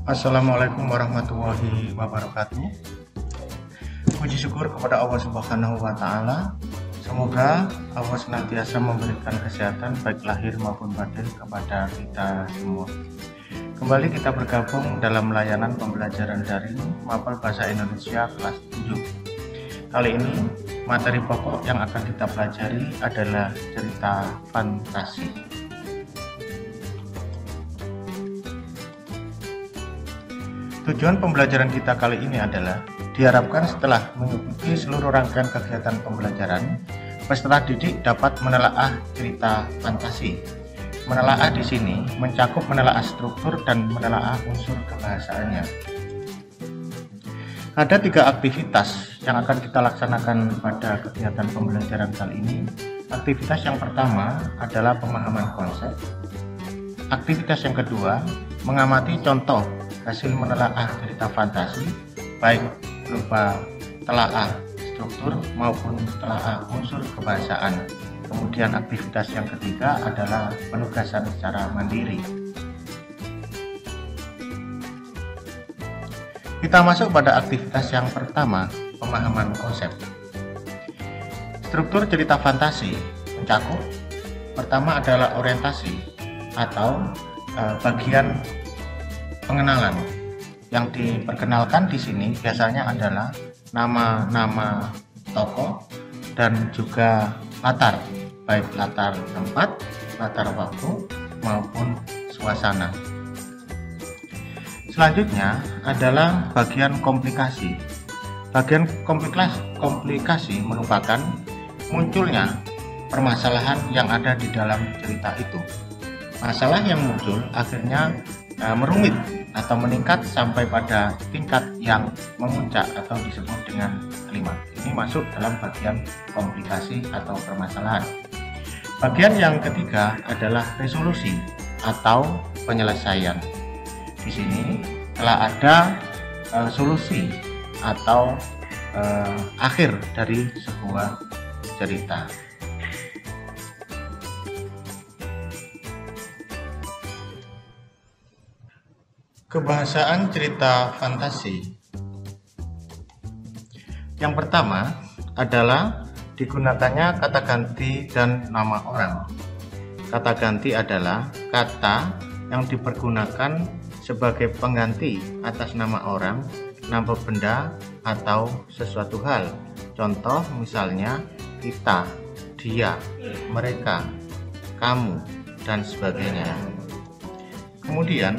Assalamualaikum warahmatullahi wabarakatuh. Puji syukur kepada Allah Subhanahu wa Ta'ala. Semoga Allah senantiasa memberikan kesehatan baik lahir maupun batin kepada kita semua. Kembali kita bergabung dalam layanan pembelajaran daring Mapel Bahasa Indonesia kelas 7. Kali ini materi pokok yang akan kita pelajari adalah cerita fantasi. Tujuan pembelajaran kita kali ini adalah diharapkan setelah mengikuti seluruh rangkaian kegiatan pembelajaran, peserta didik dapat menelaah cerita fantasi. Menelaah di sini mencakup menelaah struktur dan menelaah unsur kebahasaannya. Ada 3 aktivitas yang akan kita laksanakan pada kegiatan pembelajaran kali ini. Aktivitas yang pertama adalah pemahaman konsep. Aktivitas yang kedua, mengamati contoh hasil menelaah cerita fantasi, baik berupa telaah struktur maupun telaah unsur kebahasaan. Kemudian aktivitas yang ketiga adalah penugasan secara mandiri. Kita masuk pada aktivitas yang pertama, pemahaman konsep. Struktur cerita fantasi mencakup pertama adalah orientasi atau bagian pengenalan. Yang diperkenalkan di sini biasanya adalah nama-nama tokoh dan juga latar, baik latar tempat, latar waktu maupun suasana. Selanjutnya adalah bagian komplikasi. Bagian komplikasi merupakan munculnya permasalahan yang ada di dalam cerita itu. Masalah yang muncul akhirnya merumit atau meningkat sampai pada tingkat yang memuncak atau disebut dengan klimaks. Ini masuk dalam bagian komplikasi atau permasalahan. Bagian yang ketiga adalah resolusi atau penyelesaian. Di sini telah ada solusi atau akhir dari sebuah cerita. Kebahasaan cerita fantasi. Yang pertama adalah digunakannya kata ganti dan nama orang. Kata ganti adalah kata yang dipergunakan sebagai pengganti atas nama orang, nama benda, atau sesuatu hal. Contoh misalnya kita, dia, mereka, kamu, dan sebagainya. Kemudian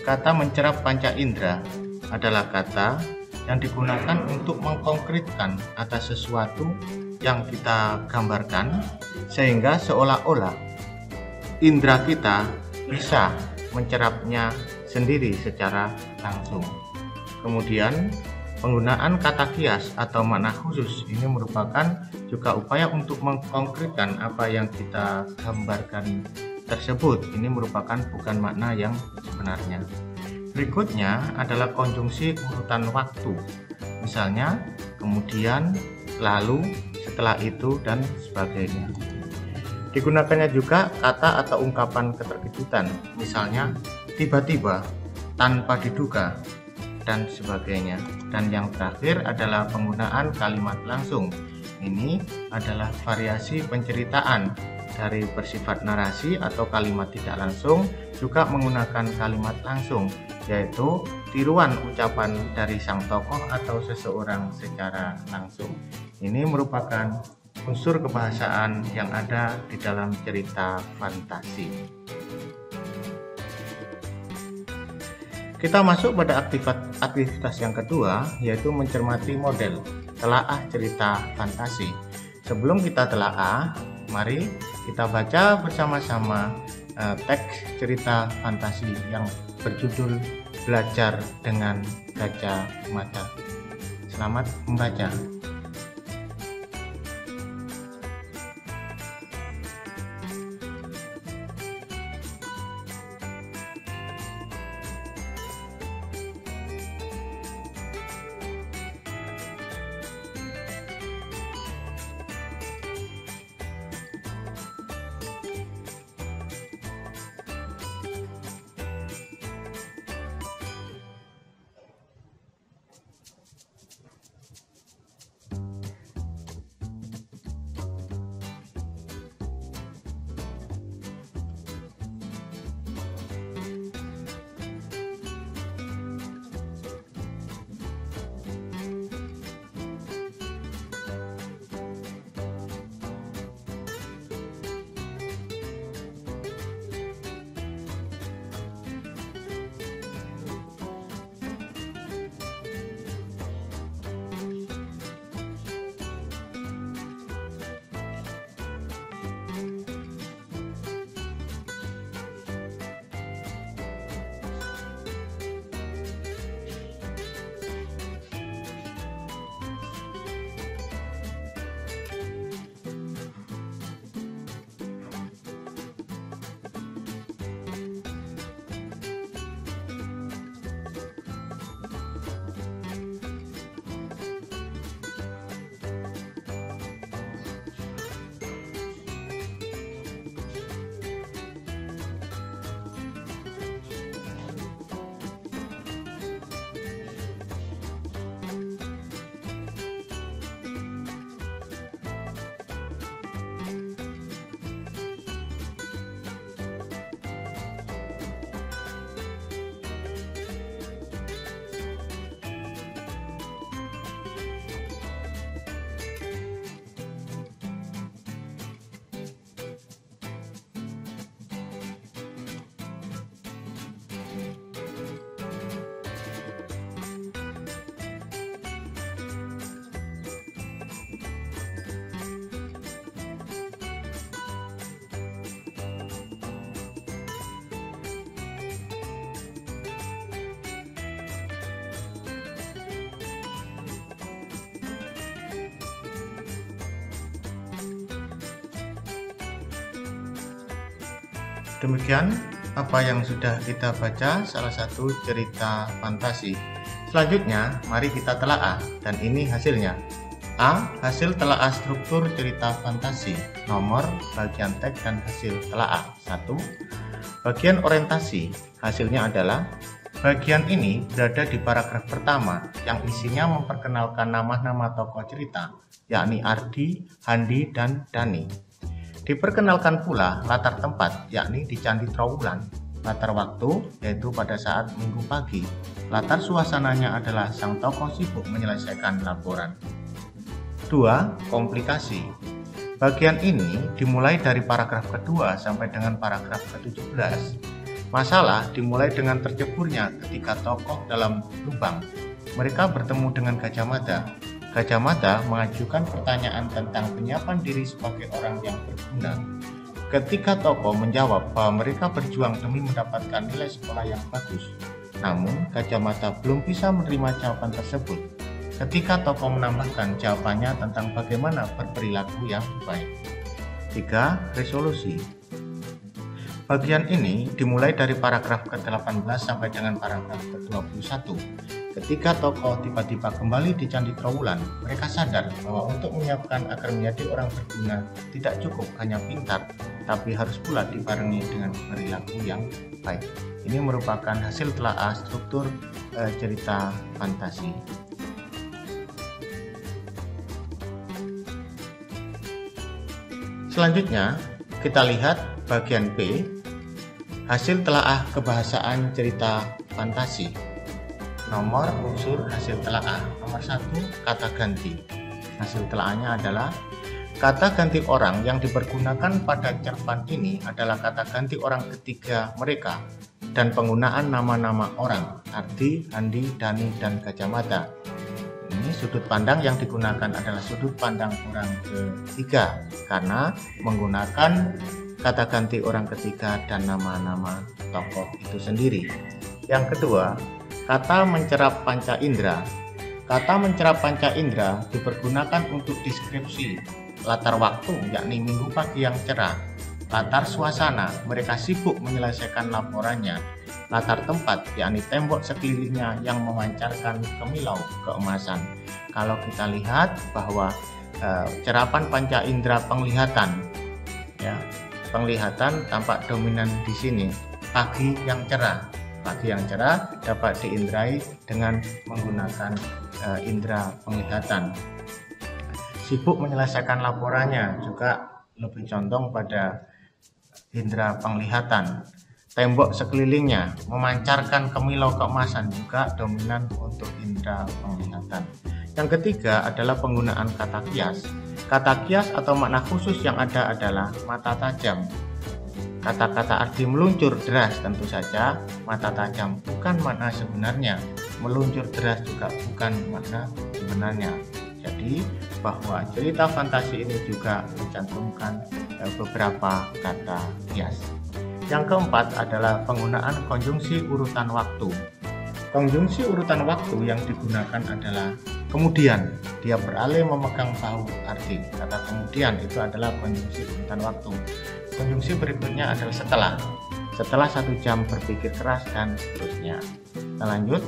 kata mencerap panca indera adalah kata yang digunakan untuk mengkonkretkan atas sesuatu yang kita gambarkan sehingga seolah-olah indera kita bisa mencerapnya sendiri secara langsung. Kemudian penggunaan kata kias atau makna khusus ini merupakan juga upaya untuk mengkonkretkan apa yang kita gambarkan tersebut. Ini merupakan bukan makna yang sebenarnya. Berikutnya adalah konjungsi urutan waktu. Misalnya, kemudian, lalu, setelah itu, dan sebagainya. Digunakannya juga kata atau ungkapan keterkejutan. Misalnya, tiba-tiba, tanpa diduga, dan sebagainya. Dan yang terakhir adalah penggunaan kalimat langsung. Ini adalah variasi penceritaan dari bersifat narasi atau kalimat tidak langsung, juga menggunakan kalimat langsung, yaitu tiruan ucapan dari sang tokoh atau seseorang secara langsung. Ini merupakan unsur kebahasaan yang ada di dalam cerita fantasi. Kita masuk pada aktivitas yang kedua, yaitu mencermati model telaah cerita fantasi. Sebelum kita telaah, mari kita baca bersama-sama teks cerita fantasi yang berjudul Belajar dengan Kacamata. Selamat membaca. Demikian apa yang sudah kita baca, salah satu cerita fantasi. Selanjutnya, mari kita telaah, dan ini hasilnya. A. Hasil telaah struktur cerita fantasi. Nomor, bagian teks, dan hasil telaah. 1. Bagian orientasi. Hasilnya adalah bagian ini berada di paragraf pertama yang isinya memperkenalkan nama-nama tokoh cerita, yakni Ardi, Handi, dan Dani. Diperkenalkan pula latar tempat, yakni di Candi Trowulan. Latar waktu, yaitu pada saat Minggu pagi. Latar suasananya adalah sang tokoh sibuk menyelesaikan laporan. 2. Komplikasi. Bagian ini dimulai dari paragraf kedua sampai dengan paragraf ke-17. Masalah dimulai dengan terceburnya ketika tokoh dalam lubang. Mereka bertemu dengan Gajah Mada. Gajah Mada mengajukan pertanyaan tentang penyiapan diri sebagai orang yang berguna. Ketika tokoh menjawab bahwa mereka berjuang demi mendapatkan nilai sekolah yang bagus, namun Gajah Mada belum bisa menerima jawaban tersebut. Ketika tokoh menambahkan jawabannya tentang bagaimana berperilaku yang baik. 3. Resolusi. Bagian ini dimulai dari paragraf ke-18 sampai dengan paragraf ke-21. Ketika tokoh tiba-tiba kembali di Candi Trowulan, mereka sadar bahwa untuk menyiapkan agar menjadi orang berguna tidak cukup hanya pintar, tapi harus pula dibarengi dengan perilaku yang baik. Ini merupakan hasil telaah struktur cerita fantasi. Selanjutnya, kita lihat bagian B, hasil telaah kebahasaan cerita fantasi. Nomor unsur hasil telaah. Nomor 1, kata ganti. Hasil telaahnya adalah kata ganti orang yang dipergunakan pada cerpen ini adalah kata ganti orang ketiga mereka dan penggunaan nama-nama orang, Ardi, Handi, Dani, dan Gajah Mada. Ini sudut pandang yang digunakan adalah sudut pandang orang ketiga karena menggunakan kata ganti orang ketiga dan nama-nama tokoh itu sendiri. Yang kedua, kata mencerap panca indera. Kata mencerap panca indera dipergunakan untuk deskripsi latar waktu, yakni Minggu pagi yang cerah. Latar suasana, mereka sibuk menyelesaikan laporannya. Latar tempat, yakni tembok sekelilingnya yang memancarkan kemilau keemasan. Kalau kita lihat bahwa cerapan panca indera penglihatan, ya, penglihatan tampak dominan di sini. Pagi yang cerah. Pagi yang cerah dapat diindrai dengan menggunakan indera penglihatan. Sibuk menyelesaikan laporannya juga lebih condong pada indera penglihatan. Tembok sekelilingnya memancarkan kemilau keemasan juga dominan untuk indera penglihatan. Yang ketiga adalah penggunaan kata kias. Kata kias atau makna khusus yang ada adalah mata tajam. Kata-kata Ardi meluncur deras, tentu saja mata tajam bukan makna sebenarnya, meluncur deras juga bukan makna sebenarnya. Jadi bahwa cerita fantasi ini juga mencantumkan beberapa kata kias. Yang keempat adalah penggunaan konjungsi urutan waktu. Konjungsi urutan waktu yang digunakan adalah kemudian. Dia beralih memegang bahu Ardi. Kata kemudian itu adalah konjungsi urutan waktu. Konjungsi berikutnya adalah setelah. Setelah 1 jam berpikir keras dan seterusnya. Kita lanjut.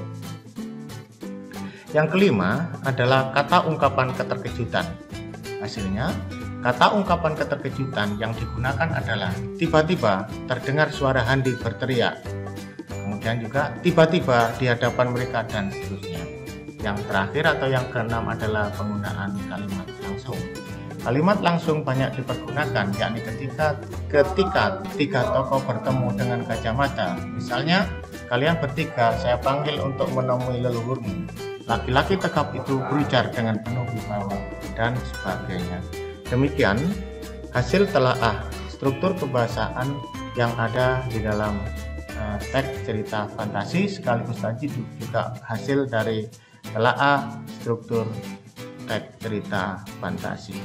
Yang kelima adalah kata ungkapan keterkejutan. Hasilnya, kata ungkapan keterkejutan yang digunakan adalah tiba-tiba terdengar suara Handi berteriak. Kemudian juga tiba-tiba di hadapan mereka dan seterusnya. Yang terakhir atau yang keenam adalah penggunaan kalimat langsung. Kalimat langsung banyak dipergunakan, yakni ketika tiga tokoh bertemu dengan Gajah Mada. Misalnya, kalian bertiga saya panggil untuk menemui leluhurmu. Laki-laki tegap itu berujar dengan penuh wibawa dan sebagainya. Demikian hasil telaah struktur kebahasaan yang ada di dalam teks cerita fantasi, sekaligus tadi juga hasil dari telaah struktur teks cerita fantasi.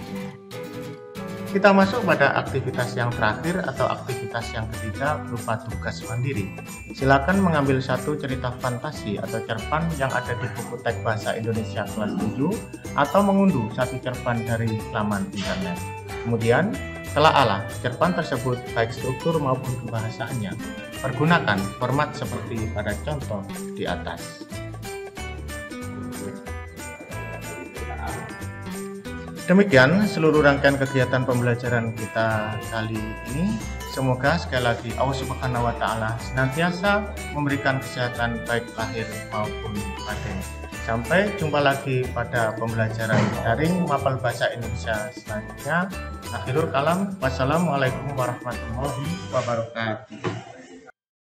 Kita masuk pada aktivitas yang terakhir atau aktivitas yang ketiga berupa tugas mandiri. Silakan mengambil satu cerita fantasi atau cerpen yang ada di buku teks bahasa Indonesia kelas 7 atau mengunduh satu cerpen dari laman internet. Kemudian Telaalah cerpen tersebut baik struktur maupun kebahasaannya pergunakan format seperti pada contoh di atas. Demikian seluruh rangkaian kegiatan pembelajaran kita kali ini. Semoga sekali lagi Allah Subhanahu wa Ta'ala senantiasa memberikan kesehatan baik lahir maupun batin. Sampai jumpa lagi pada pembelajaran daring Mapel Bahasa Indonesia selanjutnya. Akhirul kalam, wassalamualaikum warahmatullahi wabarakatuh.